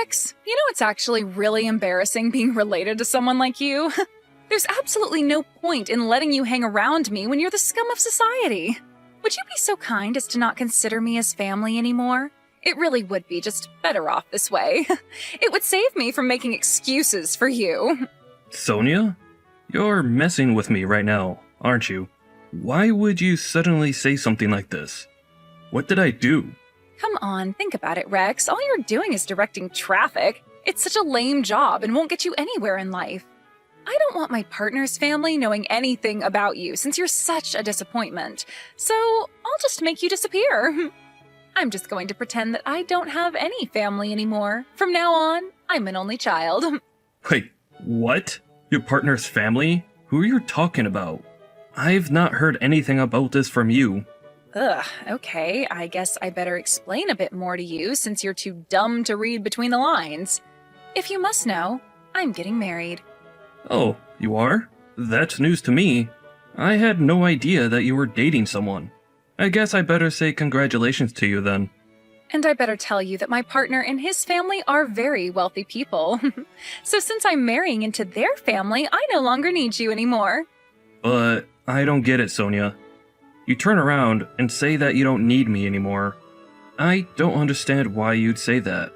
Rex, you know it's actually really embarrassing being related to someone like you. There's absolutely no point in letting you hang around me when you're the scum of society. Would you be so kind as to not consider me as family anymore? It really would be just better off this way. It would save me from making excuses for you. Sonia? You're messing with me right now, aren't you? Why would you suddenly say something like this? What did I do? Come on, think about it, Rex. All you're doing is directing traffic. It's such a lame job and won't get you anywhere in life. I don't want my partner's family knowing anything about you since you're such a disappointment. So I'll just make you disappear. I'm just going to pretend that I don't have any family anymore. From now on, I'm an only child. Wait, what? Your partner's family? Who are you talking about? I've not heard anything about this from you. Ugh, okay, I guess I better explain a bit more to you since you're too dumb to read between the lines. If you must know, I'm getting married. Oh, you are? That's news to me. I had no idea that you were dating someone. I guess I better say congratulations to you then. And I better tell you that my partner and his family are very wealthy people. So since I'm marrying into their family, I no longer need you anymore. But I don't get it, Sonia. You turn around and say that you don't need me anymore. I don't understand why you'd say that.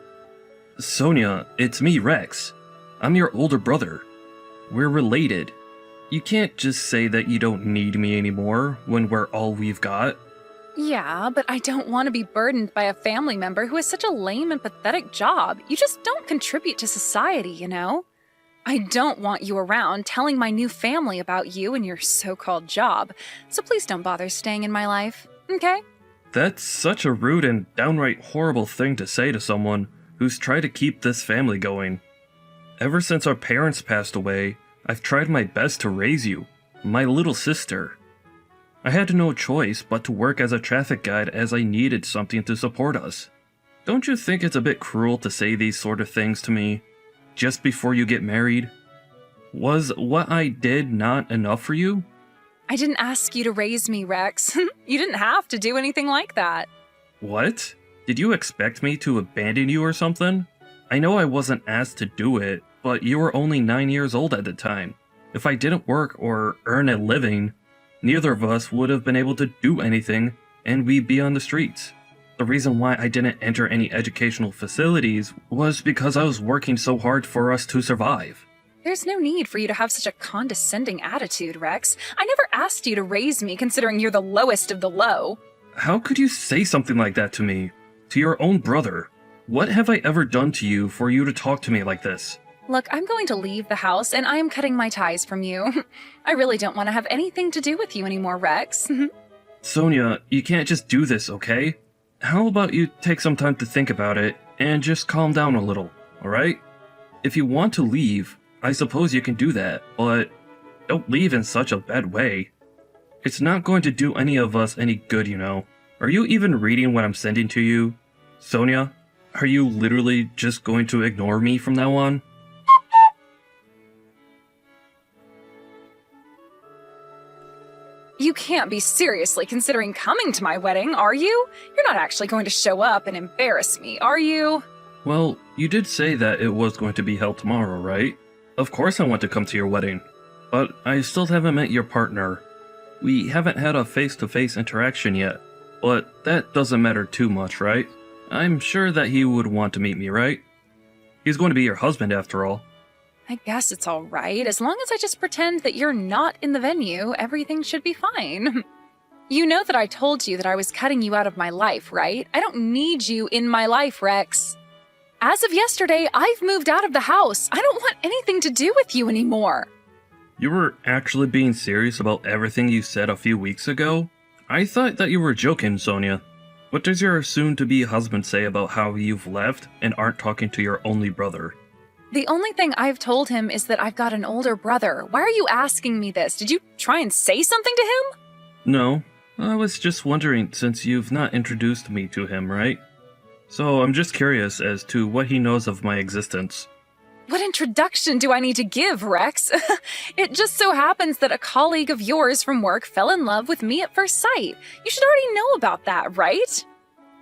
Sonia, it's me, Rex. I'm your older brother. We're related. You can't just say that you don't need me anymore when we're all we've got. Yeah, but I don't want to be burdened by a family member who has such a lame and pathetic job. You just don't contribute to society, you know? I don't want you around telling my new family about you and your so-called job, so please don't bother staying in my life, okay? That's such a rude and downright horrible thing to say to someone who's tried to keep this family going. Ever since our parents passed away, I've tried my best to raise you, my little sister. I had no choice but to work as a traffic guide as I needed something to support us. Don't you think it's a bit cruel to say these sort of things to me just before you get married? Was what I did not enough for you? I didn't ask you to raise me, Rex. You didn't have to do anything like that. What? Did you expect me to abandon you or something? I know I wasn't asked to do it, but you were only 9 years old at the time. If I didn't work or earn a living, neither of us would have been able to do anything, and we'd be on the streets. The reason why I didn't enter any educational facilities was because I was working so hard for us to survive. There's no need for you to have such a condescending attitude, Rex. I never asked you to raise me considering you're the lowest of the low. How could you say something like that to me? To your own brother? What have I ever done to you for you to talk to me like this? Look, I'm going to leave the house and I am cutting my ties from you. I really don't want to have anything to do with you anymore, Rex. Sonia, you can't just do this, okay? How about you take some time to think about it and just calm down a little, alright? If you want to leave, I suppose you can do that, but don't leave in such a bad way. It's not going to do any of us any good, you know. Are you even reading what I'm sending to you? Sonia, are you literally just going to ignore me from now on? You can't be seriously considering coming to my wedding, are you? You're not actually going to show up and embarrass me, are you? Well, you did say that it was going to be held tomorrow, right? Of course I want to come to your wedding, but I still haven't met your partner. We haven't had a face-to-face interaction yet, but that doesn't matter too much, right? I'm sure that he would want to meet me, right? He's going to be your husband after all. I guess it's all right. As long as I just pretend that you're not in the venue, everything should be fine. You know that I told you that I was cutting you out of my life, right? I don't need you in my life, Rex. As of yesterday, I've moved out of the house. I don't want anything to do with you anymore. You were actually being serious about everything you said a few weeks ago? I thought that you were joking, Sonia. What does your soon-to-be husband say about how you've left and aren't talking to your only brother? The only thing I've told him is that I've got an older brother. Why are you asking me this? Did you try and say something to him? No, I was just wondering since you've not introduced me to him, right? So I'm just curious as to what he knows of my existence. What introduction do I need to give, Rex? It just so happens that a colleague of yours from work fell in love with me at first sight. You should already know about that, right?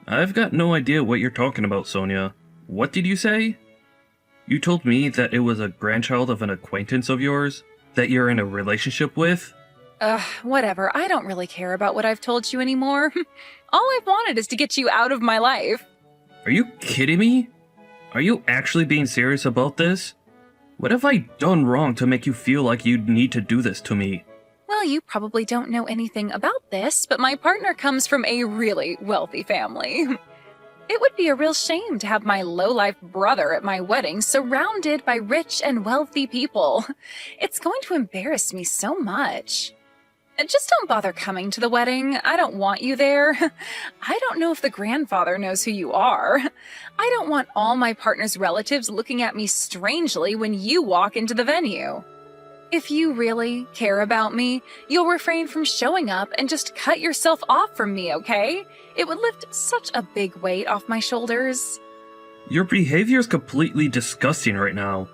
I've got no idea what you're talking about, Sonia. What did you say? You told me that it was a grandchild of an acquaintance of yours that you're in a relationship with? Whatever. I don't really care about what I've told you anymore. All I've wanted is to get you out of my life. Are you kidding me? Are you actually being serious about this? What have I done wrong to make you feel like you need to do this to me? Well, you probably don't know anything about this, but my partner comes from a really wealthy family. It would be a real shame to have my lowlife brother at my wedding surrounded by rich and wealthy people. It's going to embarrass me so much. Just don't bother coming to the wedding. I don't want you there. I don't know if the grandfather knows who you are. I don't want all my partner's relatives looking at me strangely when you walk into the venue. If you really care about me, you'll refrain from showing up and just cut yourself off from me, okay? It would lift such a big weight off my shoulders. Your behavior is completely disgusting right now.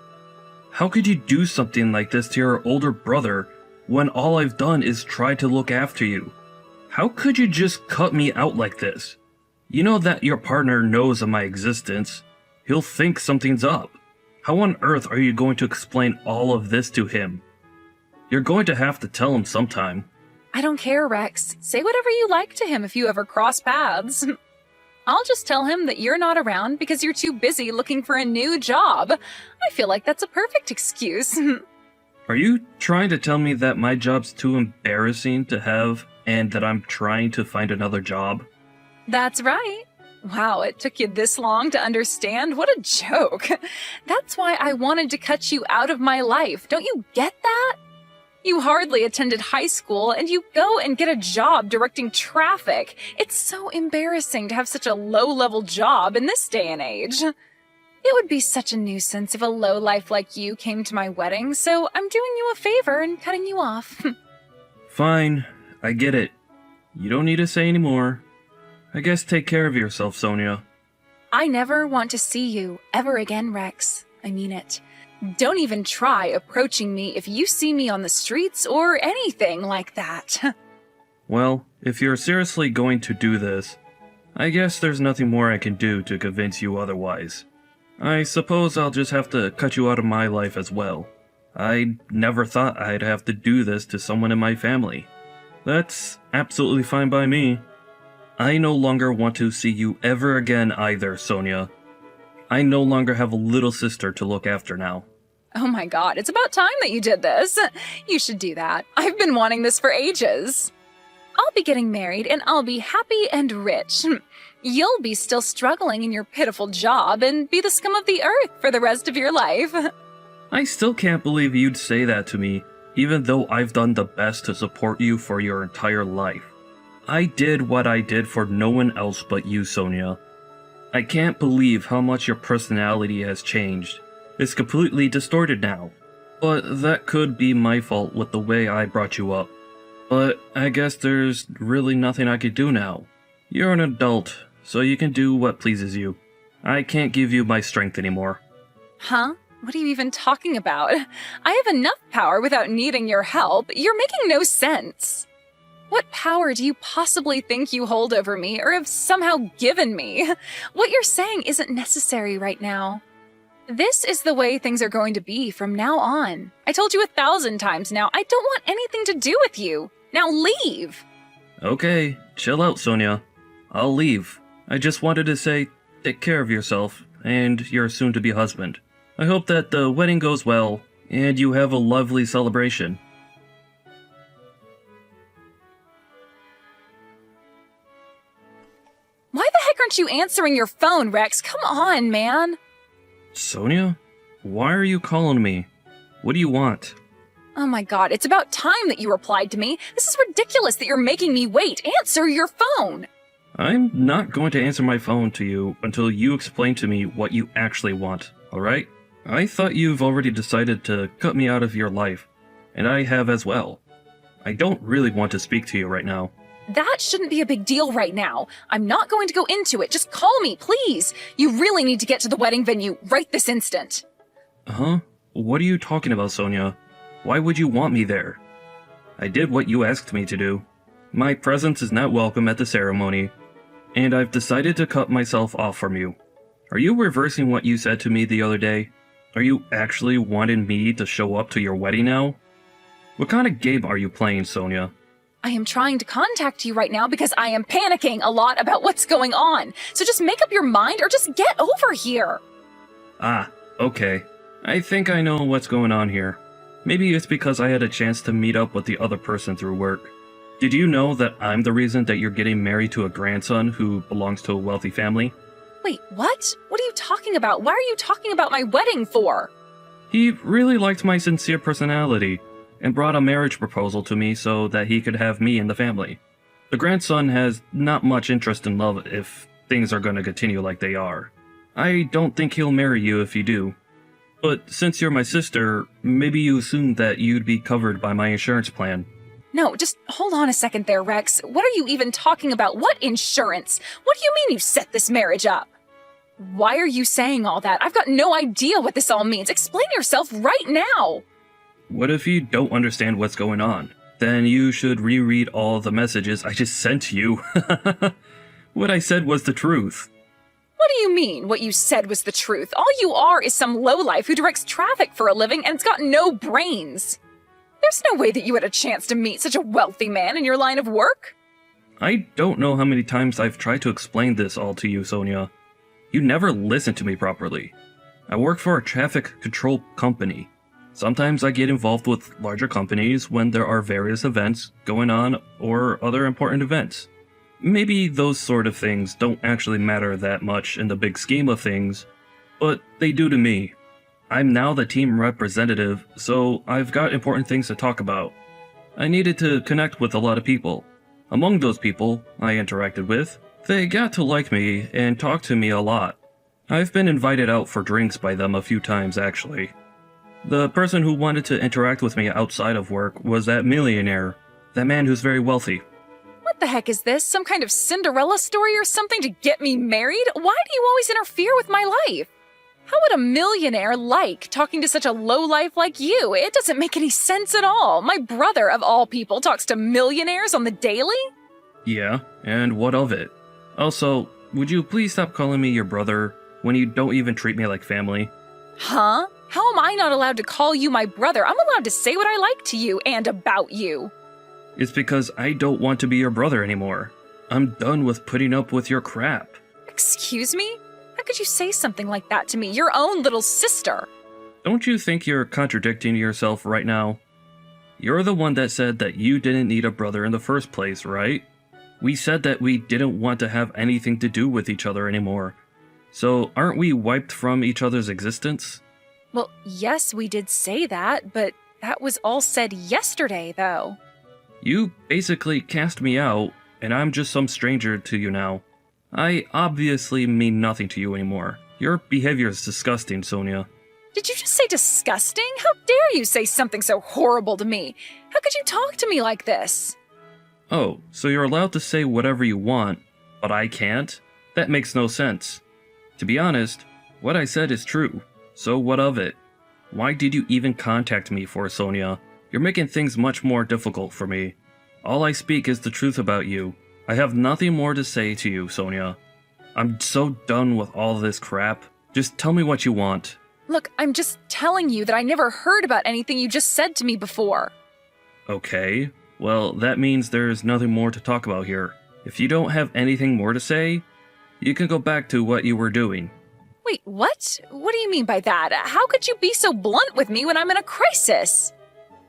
How could you do something like this to your older brother when all I've done is try to look after you? How could you just cut me out like this? You know that your partner knows of my existence. He'll think something's up. How on earth are you going to explain all of this to him? You're going to have to tell him sometime. I don't care, Rex. Say whatever you like to him if you ever cross paths. I'll just tell him that you're not around because you're too busy looking for a new job. I feel like that's a perfect excuse. Are you trying to tell me that my job's too embarrassing to have and that I'm trying to find another job? That's right. Wow, it took you this long to understand? What a joke. That's why I wanted to cut you out of my life. Don't you get that? You hardly attended high school and you go and get a job directing traffic. It's so embarrassing to have such a low-level job in this day and age. It would be such a nuisance if a lowlife like you came to my wedding, so I'm doing you a favor and cutting you off. Fine, I get it. You don't need to say any more. I guess take care of yourself, Sonia. I never want to see you ever again, Rex. I mean it. Don't even try approaching me if you see me on the streets or anything like that. Well, if you're seriously going to do this, I guess there's nothing more I can do to convince you otherwise. I suppose I'll just have to cut you out of my life as well. I never thought I'd have to do this to someone in my family. That's absolutely fine by me. I no longer want to see you ever again either, Sonia. I no longer have a little sister to look after now. Oh my god, it's about time that you did this. You should do that. I've been wanting this for ages. I'll be getting married and I'll be happy and rich. You'll be still struggling in your pitiful job and be the scum of the earth for the rest of your life. I still can't believe you'd say that to me, even though I've done the best to support you for your entire life. I did what I did for no one else but you, Sonia. I can't believe how much your personality has changed. It's completely distorted now. But that could be my fault with the way I brought you up. But I guess there's really nothing I could do now. You're an adult, so you can do what pleases you. I can't give you my strength anymore. Huh? What are you even talking about? I have enough power without needing your help. You're making no sense. What power do you possibly think you hold over me or have somehow given me? What you're saying isn't necessary right now. This is the way things are going to be from now on. I told you 1,000 times now, I don't want anything to do with you. Now leave! Okay, chill out, Sonia. I'll leave. I just wanted to say, take care of yourself and your soon-to-be husband. I hope that the wedding goes well and you have a lovely celebration. Why the heck aren't you answering your phone, Rex? Come on, man. Sonia? Why are you calling me? What do you want? Oh my god, it's about time that you replied to me. This is ridiculous that you're making me wait. Answer your phone! I'm not going to answer my phone to you until you explain to me what you actually want, alright? I thought you've already decided to cut me out of your life, and I have as well. I don't really want to speak to you right now. That shouldn't be a big deal right now. I'm not going to go into it. Just call me, please. You really need to get to the wedding venue right this instant. Huh? What are you talking about, Sonia? Why would you want me there? I did what you asked me to do. My presence is not welcome at the ceremony, and I've decided to cut myself off from you. Are you reversing what you said to me the other day? Are you actually wanting me to show up to your wedding now? What kind of game are you playing, Sonia? I am trying to contact you right now because I am panicking a lot about what's going on. So just make up your mind or just get over here. Ah, okay. I think I know what's going on here. Maybe it's because I had a chance to meet up with the other person through work. Did you know that I'm the reason that you're getting married to a grandson who belongs to a wealthy family? Wait, what? What are you talking about? Why are you talking about my wedding for? He really liked my sincere personality and brought a marriage proposal to me so that he could have me in the family. The grandson has not much interest in love if things are going to continue like they are. I don't think he'll marry you if you do. But since you're my sister, maybe you assumed that you'd be covered by my insurance plan. No, just hold on a second there, Rex. What are you even talking about? What insurance? What do you mean you set this marriage up? Why are you saying all that? I've got no idea what this all means. Explain yourself right now. What if you don't understand what's going on? Then you should reread all the messages I just sent you. What I said was the truth. What do you mean, what you said was the truth? All you are is some lowlife who directs traffic for a living and's got no brains. There's no way that you had a chance to meet such a wealthy man in your line of work. I don't know how many times I've tried to explain this all to you, Sonia. You never listen to me properly. I work for a traffic control company. Sometimes I get involved with larger companies when there are various events going on or other important events. Maybe those sort of things don't actually matter that much in the big scheme of things, but they do to me. I'm now the team representative, so I've got important things to talk about. I needed to connect with a lot of people. Among those people I interacted with, they got to like me and talk to me a lot. I've been invited out for drinks by them a few times, actually. The person who wanted to interact with me outside of work was that millionaire, that man who's very wealthy. What the heck is this? Some kind of Cinderella story or something to get me married? Why do you always interfere with my life? How would a millionaire like talking to such a lowlife like you? It doesn't make any sense at all. My brother, of all people, talks to millionaires on the daily? Yeah, and what of it? Also, would you please stop calling me your brother when you don't even treat me like family? Huh? How am I not allowed to call you my brother? I'm allowed to say what I like to you and about you. It's because I don't want to be your brother anymore. I'm done with putting up with your crap. Excuse me? How could you say something like that to me, your own little sister? Don't you think you're contradicting yourself right now? You're the one that said that you didn't need a brother in the first place, right? We said that we didn't want to have anything to do with each other anymore. So aren't we wiped from each other's existence? Well, yes, we did say that, but that was all said yesterday, though. You basically cast me out, and I'm just some stranger to you now. I obviously mean nothing to you anymore. Your behavior is disgusting, Sonia. Did you just say disgusting? How dare you say something so horrible to me? How could you talk to me like this? Oh, so you're allowed to say whatever you want, but I can't? That makes no sense. To be honest, what I said is true, so what of it? Why did you even contact me for, Sonia? You're making things much more difficult for me. All I speak is the truth about you. I have nothing more to say to you, Sonia. I'm so done with all this crap. Just tell me what you want. Look, I'm just telling you that I never heard about anything you just said to me before. Okay, well, that means there's nothing more to talk about here. If you don't have anything more to say, you can go back to what you were doing. Wait, what? What do you mean by that? How could you be so blunt with me when I'm in a crisis?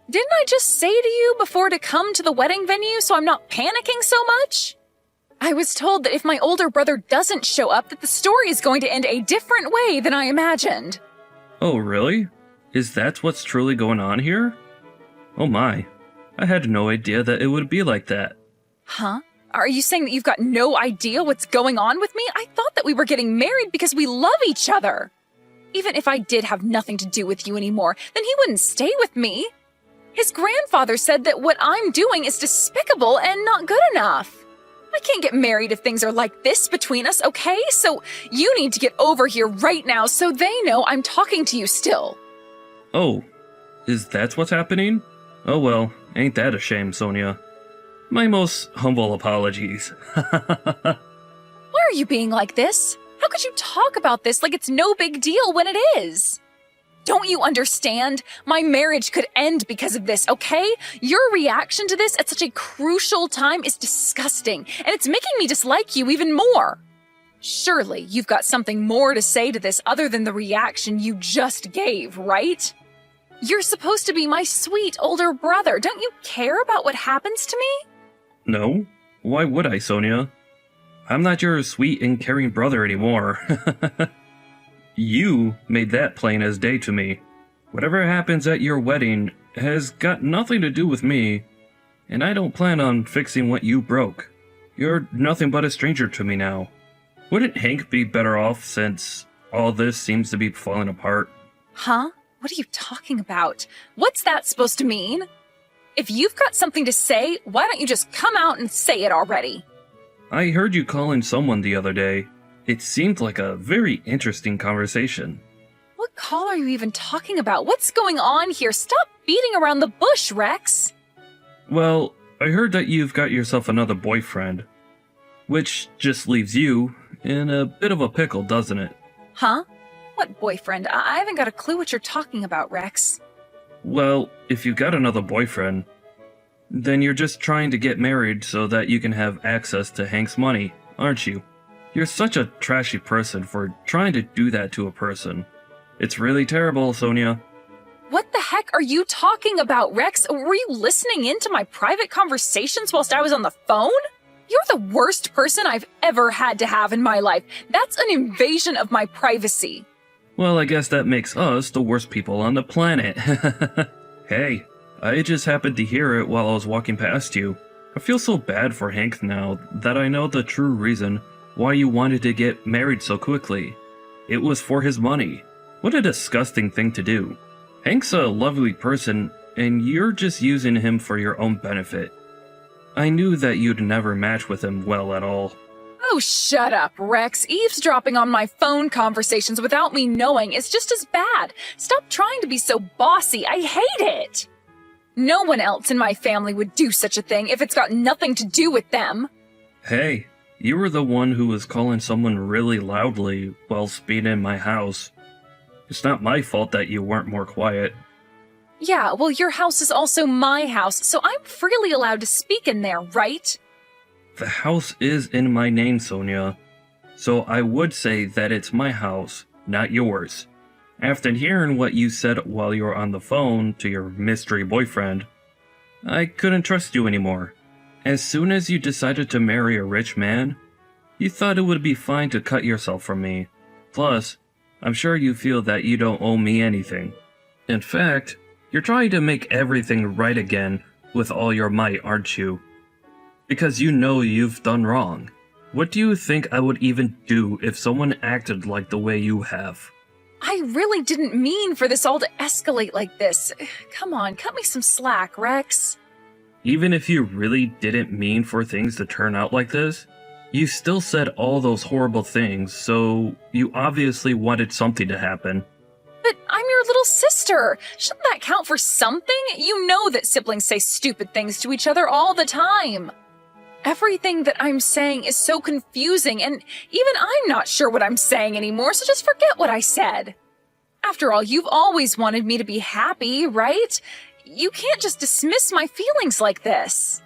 Didn't I just say to you before to come to the wedding venue so I'm not panicking so much? I was told that if my older brother doesn't show up, that the story is going to end a different way than I imagined. Oh, really? Is that what's truly going on here? Oh my, I had no idea that it would be like that. Huh? Are you saying that you've got no idea what's going on with me? I thought that we were getting married because we love each other. Even if I did have nothing to do with you anymore, then he wouldn't stay with me. His grandfather said that what I'm doing is despicable and not good enough. I can't get married if things are like this between us, okay? So you need to get over here right now so they know I'm talking to you still. Oh, is that what's happening? Oh well, ain't that a shame, Sonia. My most humble apologies. Why are you being like this? How could you talk about this like it's no big deal when it is? Don't you understand? My marriage could end because of this, okay? Your reaction to this at such a crucial time is disgusting, and it's making me dislike you even more. Surely you've got something more to say to this other than the reaction you just gave, right? You're supposed to be my sweet older brother. Don't you care about what happens to me? No? Why would I, Sonia? I'm not your sweet and caring brother anymore. You made that plain as day to me. Whatever happens at your wedding has got nothing to do with me, and I don't plan on fixing what you broke. You're nothing but a stranger to me now. Wouldn't Hank be better off since all this seems to be falling apart? Huh? What are you talking about? What's that supposed to mean? If you've got something to say, why don't you just come out and say it already? I heard you calling someone the other day. It seemed like a very interesting conversation. What call are you even talking about? What's going on here? Stop beating around the bush, Rex. Well, I heard that you've got yourself another boyfriend. Which just leaves you in a bit of a pickle, doesn't it? Huh? What boyfriend? I haven't got a clue what you're talking about, Rex. Well, if you've got another boyfriend, then you're just trying to get married so that you can have access to Hank's money, aren't you? You're such a trashy person for trying to do that to a person. It's really terrible, Sonia. What the heck are you talking about, Rex? Were you listening in to my private conversations whilst I was on the phone? You're the worst person I've ever had to have in my life. That's an invasion of my privacy. Well, I guess that makes us the worst people on the planet. Hey, I just happened to hear it while I was walking past you. I feel so bad for Hank now that I know the true reason why you wanted to get married so quickly. It was for his money. What a disgusting thing to do. Hank's a lovely person, and you're just using him for your own benefit. I knew that you'd never match with him well at all. Oh, shut up, Rex. Eavesdropping on my phone conversations without me knowing is just as bad. Stop trying to be so bossy. I hate it. No one else in my family would do such a thing if it's got nothing to do with them. Hey, you were the one who was calling someone really loudly whilst being in my house. It's not my fault that you weren't more quiet. Yeah, well, your house is also my house, so I'm freely allowed to speak in there, right? The house is in my name, Sonia. So I would say that it's my house, not yours. After hearing what you said while you were on the phone to your mystery boyfriend, I couldn't trust you anymore. As soon as you decided to marry a rich man, you thought it would be fine to cut yourself from me. Plus, I'm sure you feel that you don't owe me anything. In fact, you're trying to make everything right again with all your might, aren't you? Because you know you've done wrong. What do you think I would even do if someone acted like the way you have? I really didn't mean for this all to escalate like this. Come on, cut me some slack, Rex. Even if you really didn't mean for things to turn out like this, you still said all those horrible things, so you obviously wanted something to happen. But I'm your little sister. Shouldn't that count for something? You know that siblings say stupid things to each other all the time. Everything that I'm saying is so confusing, and even I'm not sure what I'm saying anymore, so just forget what I said. After all, you've always wanted me to be happy, right? You can't just dismiss my feelings like this.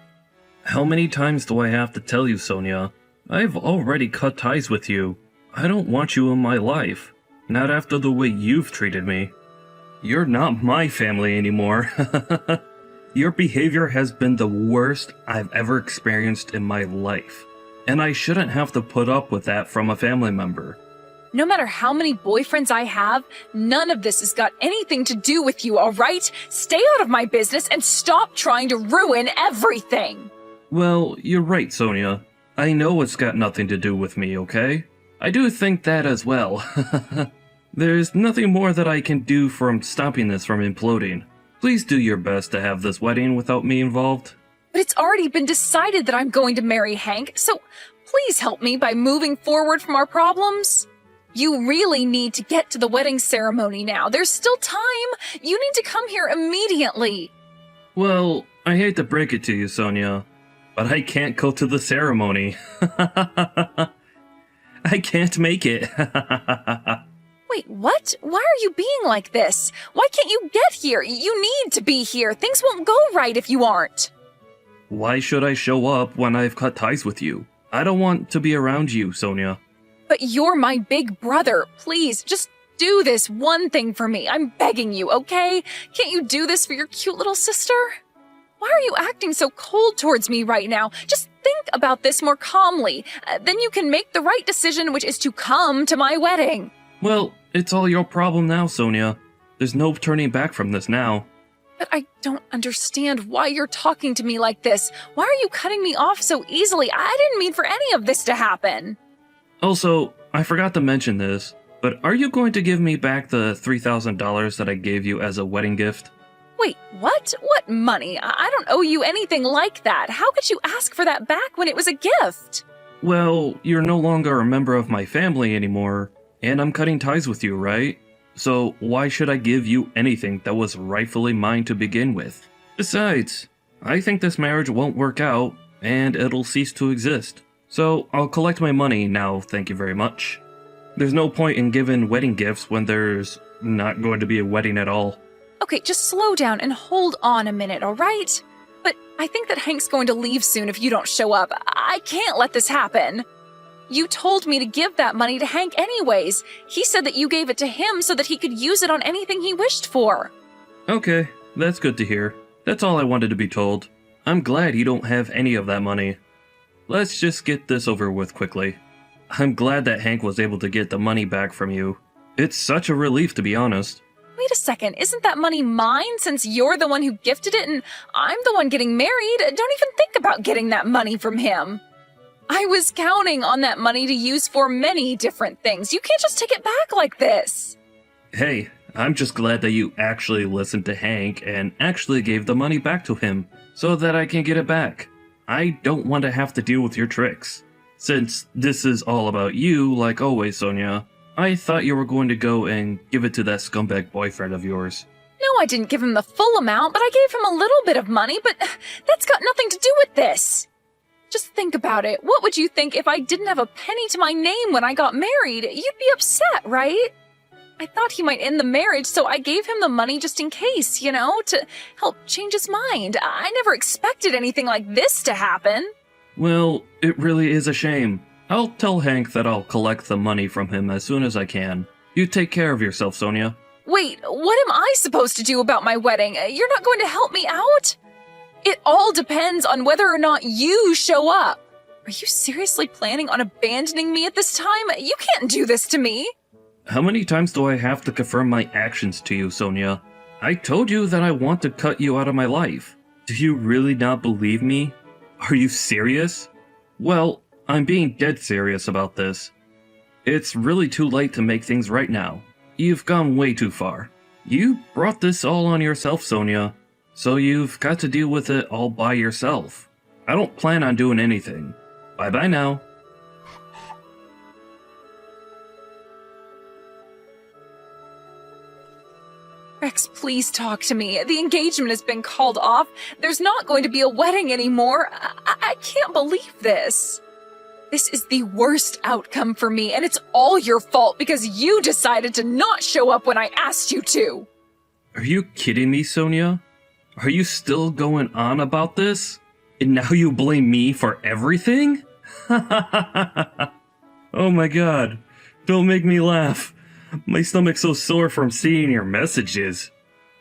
How many times do I have to tell you, Sonia? I've already cut ties with you. I don't want you in my life. Not after the way you've treated me. You're not my family anymore. Your behavior has been the worst I've ever experienced in my life. And I shouldn't have to put up with that from a family member. No matter how many boyfriends I have, none of this has got anything to do with you, all right? Stay out of my business and stop trying to ruin everything. Well, you're right, Sonia. I know it's got nothing to do with me, okay? I do think that as well. There's nothing more that I can do from stopping this from imploding. Please do your best to have this wedding without me involved. But it's already been decided that I'm going to marry Hank, so please help me by moving forward from our problems. You really need to get to the wedding ceremony now. There's still time. You need to come here immediately. Well, I hate to break it to you, Sonia, but I can't go to the ceremony. I can't make it. Wait, what? Why are you being like this? Why can't you get here? You need to be here. Things won't go right if you aren't. Why should I show up when I've cut ties with you? I don't want to be around you, Sonia. But you're my big brother. Please, just do this one thing for me. I'm begging you, okay? Can't you do this for your cute little sister? Why are you acting so cold towards me right now? Just think about this more calmly. Then you can make the right decision, which is to come to my wedding. Well, it's all your problem now, Sonia. There's no turning back from this now. But I don't understand why you're talking to me like this. Why are you cutting me off so easily? I didn't mean for any of this to happen. Also, I forgot to mention this, but are you going to give me back the $3,000 that I gave you as a wedding gift? Wait, what? What money? I don't owe you anything like that. How could you ask for that back when it was a gift? Well, you're no longer a member of my family anymore, and I'm cutting ties with you, right? So why should I give you anything that was rightfully mine to begin with? Besides, I think this marriage won't work out, and it'll cease to exist. So I'll collect my money now, thank you very much. There's no point in giving wedding gifts when there's not going to be a wedding at all. Okay, just slow down and hold on a minute, all right? But I think that Hank's going to leave soon if you don't show up. I can't let this happen. You told me to give that money to Hank anyways. He said that you gave it to him so that he could use it on anything he wished for. Okay, that's good to hear. That's all I wanted to be told. I'm glad you don't have any of that money. Let's just get this over with quickly. I'm glad that Hank was able to get the money back from you. It's such a relief, to be honest. Wait a second, isn't that money mine since you're the one who gifted it and I'm the one getting married? Don't even think about getting that money from him. I was counting on that money to use for many different things. You can't just take it back like this. Hey, I'm just glad that you actually listened to Hank and actually gave the money back to him so that I can get it back. I don't want to have to deal with your tricks. Since this is all about you, like always, Sonia, I thought you were going to go and give it to that scumbag boyfriend of yours. No, I didn't give him the full amount, but I gave him a little bit of money, but that's got nothing to do with this. Just think about it. What would you think if I didn't have a penny to my name when I got married? You'd be upset, right? I thought he might end the marriage, so I gave him the money just in case, to help change his mind. I never expected anything like this to happen. Well, it really is a shame. I'll tell Hank that I'll collect the money from him as soon as I can. You take care of yourself, Sonia. Wait, what am I supposed to do about my wedding? You're not going to help me out? It all depends on whether or not you show up. Are you seriously planning on abandoning me at this time? You can't do this to me. How many times do I have to confirm my actions to you, Sonia? I told you that I want to cut you out of my life. Do you really not believe me? Are you serious? Well, I'm being dead serious about this. It's really too late to make things right now. You've gone way too far. You brought this all on yourself, Sonia. So you've got to deal with it all by yourself. I don't plan on doing anything. Bye-bye now. Rex, please talk to me. The engagement has been called off. There's not going to be a wedding anymore. I can't believe this. This is the worst outcome for me, and it's all your fault because you decided to not show up when I asked you to. Are you kidding me, Sonia? Are you still going on about this? And now you blame me for everything? Oh my god. Don't make me laugh. My stomach's so sore from seeing your messages.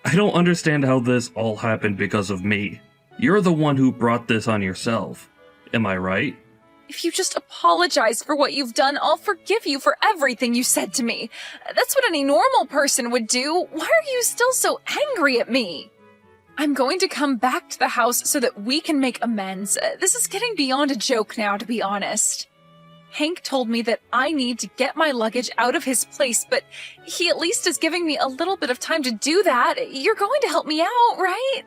I don't understand how this all happened because of me. You're the one who brought this on yourself. Am I right? If you just apologize for what you've done, I'll forgive you for everything you said to me. That's what any normal person would do. Why are you still so angry at me? I'm going to come back to the house so that we can make amends. This is getting beyond a joke now, to be honest. Hank told me that I need to get my luggage out of his place, but he at least is giving me a little bit of time to do that. You're going to help me out, right?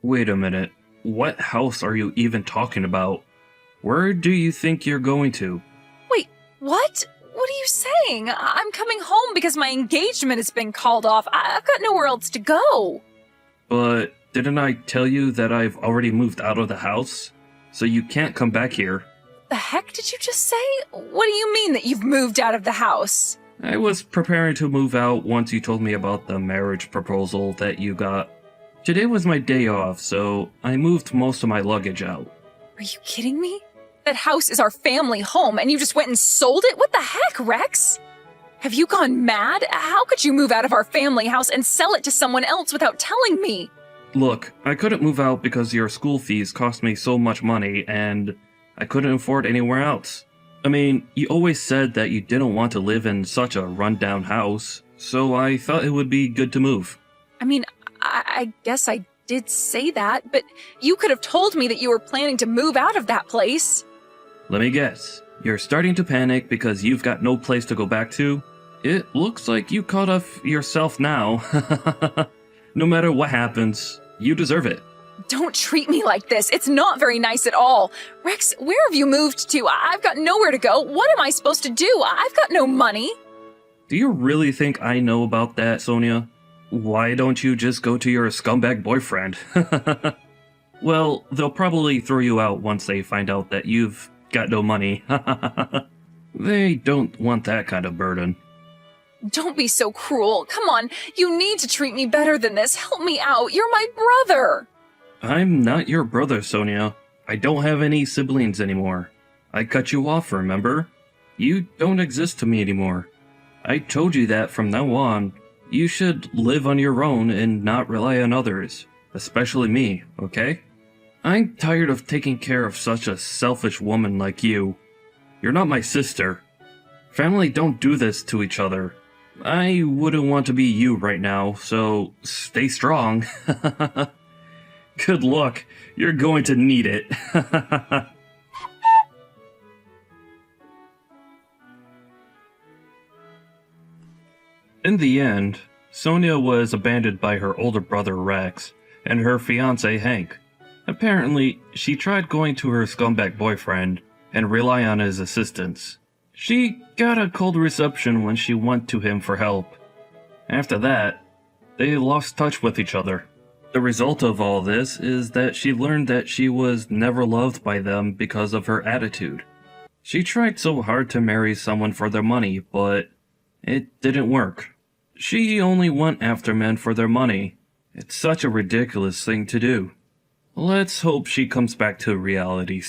Wait a minute. What house are you even talking about? Where do you think you're going to? Wait, what? What are you saying? I'm coming home because my engagement has been called off. I've got nowhere else to go. But didn't I tell you that I've already moved out of the house? So you can't come back here. The heck did you just say? What do you mean that you've moved out of the house? I was preparing to move out once you told me about the marriage proposal that you got. Today was my day off, so I moved most of my luggage out. Are you kidding me? That house is our family home, and you just went and sold it? What the heck, Rex? Have you gone mad? How could you move out of our family house and sell it to someone else without telling me? Look, I couldn't move out because your school fees cost me so much money, and I couldn't afford anywhere else. I mean, you always said that you didn't want to live in such a rundown house, so I thought it would be good to move. I mean, I guess I did say that, but you could have told me that you were planning to move out of that place. Let me guess. You're starting to panic because you've got no place to go back to? It looks like you caught up yourself now. No matter what happens, you deserve it. Don't treat me like this. It's not very nice at all. Rex, where have you moved to? I've got nowhere to go. What am I supposed to do? I've got no money. Do you really think I know about that, Sonia? Why don't you just go to your scumbag boyfriend? Well, they'll probably throw you out once they find out that you've got no money. They don't want that kind of burden. Don't be so cruel. Come on, you need to treat me better than this. Help me out. You're my brother. I'm not your brother, Sonia. I don't have any siblings anymore. I cut you off, remember? You don't exist to me anymore. I told you that from now on, you should live on your own and not rely on others, especially me, okay? I'm tired of taking care of such a selfish woman like you. You're not my sister. Family don't do this to each other. I wouldn't want to be you right now, so stay strong. Good luck. You're going to need it. In the end, Sonia was abandoned by her older brother Rex and her fiancé Hank. Apparently, she tried going to her scumbag boyfriend and rely on his assistance. She got a cold reception when she went to him for help. After that, they lost touch with each other. The result of all this is that she learned that she was never loved by them because of her attitude. She tried so hard to marry someone for their money, but it didn't work. She only went after men for their money. It's such a ridiculous thing to do. Let's hope she comes back to reality